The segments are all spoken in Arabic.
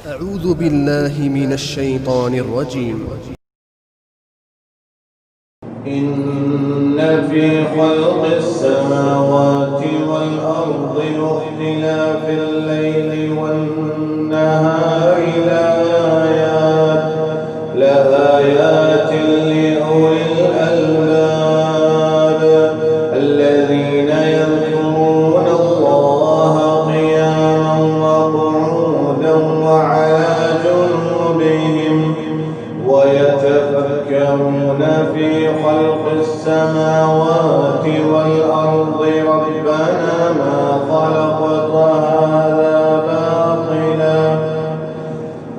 أعوذ بالله من الشيطان الرجيم. إن في خلق السماوات والأرض واختلاف الليل والنهار لآيات لأولي الألباب الذين يذكرون الله قياما وقعودا وعلى جنوبهم ويتفكرون في خلق السماوات والأرض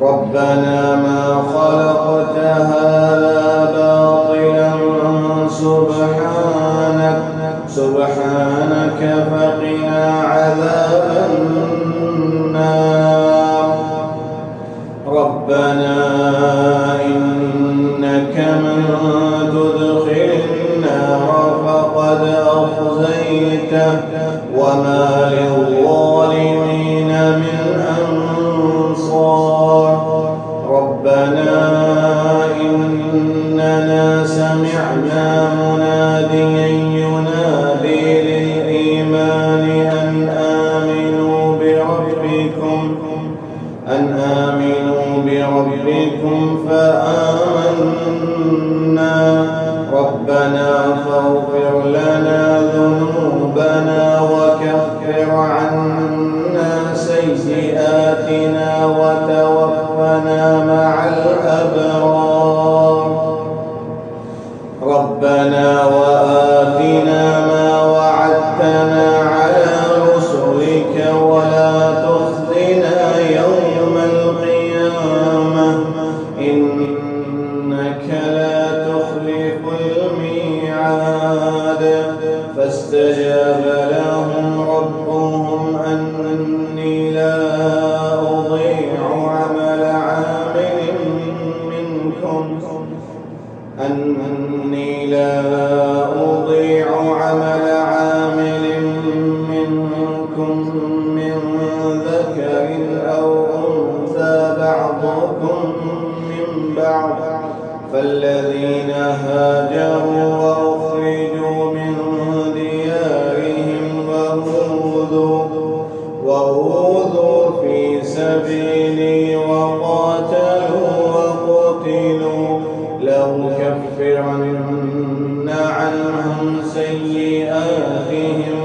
ربنا ما خلقت هذا باطلا سبحانك فقنا عذاب النار ربنا إنك من تدخل النار فقد أخزيته وما للظالمين من أنصار ربنا إننا سمعنا مناديا ينادي للإيمان أن آمنوا بربكم فآمنا ربنا فاغفر لنا ذنوبنا وكفر عنا سيئاتنا وتوفنا مع الأبرار ربنا وآتنا ما وعدتنا على رسلك ولا تخزنا يوم القيامة إنك لا تخلف الميعاد فاستجاب لهم ربهم أني لا أضيع عمل عامل منكم من ذكر أو أنثى بعضكم من بعض فالذين هاجروا وأخرجوا من ديارهم وأوذوا في سبيلي وقاتلوا وقتلوا لأكفرن عنهم سيئاتهم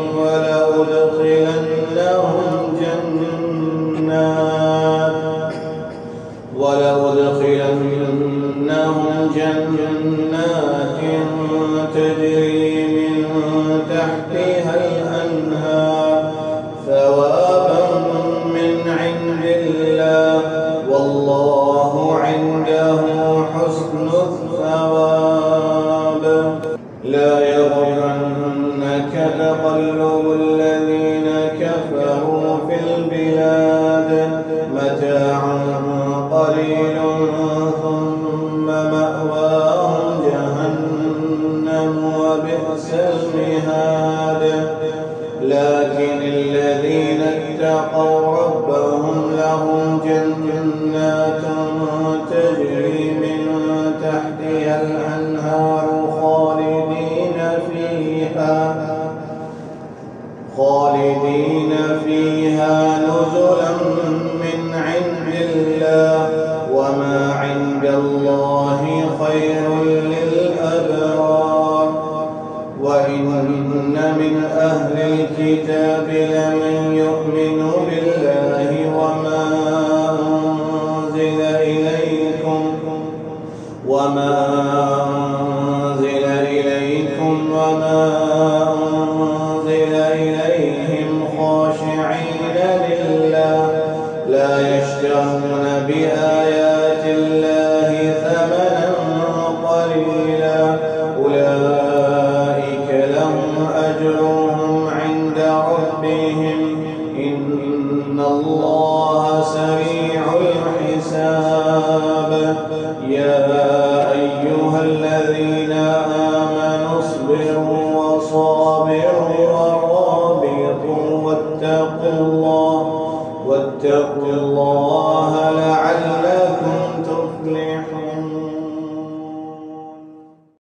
ولأدخلنهم جنات تجري من تحتها الأنهار ثوابا من عند الله والله عنده حسن الثواب لا يغرنك تقلب الذين كفروا في البلاد متاع قليل ثم مأواهم جهنم وبئس المهاد لكن الذين اتقوا ربهم لهم جنات تجري من تحتها الأنهار خالدين فيها نزلا من عند الله وما عند الله خير للأبرار وإن من أهل الكتاب لمن يؤمن بالله وما أنزل إليكم وما أنزل إليهم خاشعين لله لا يشترون بآيات الله ثمنا قليلا أولئك لهم أجرهم عند ربهم إن الله سريع الحساب يا أيها الذين آمنوا اصبروا وصابروا ورابطوا واتقوا الله واتقوا الله لعلكم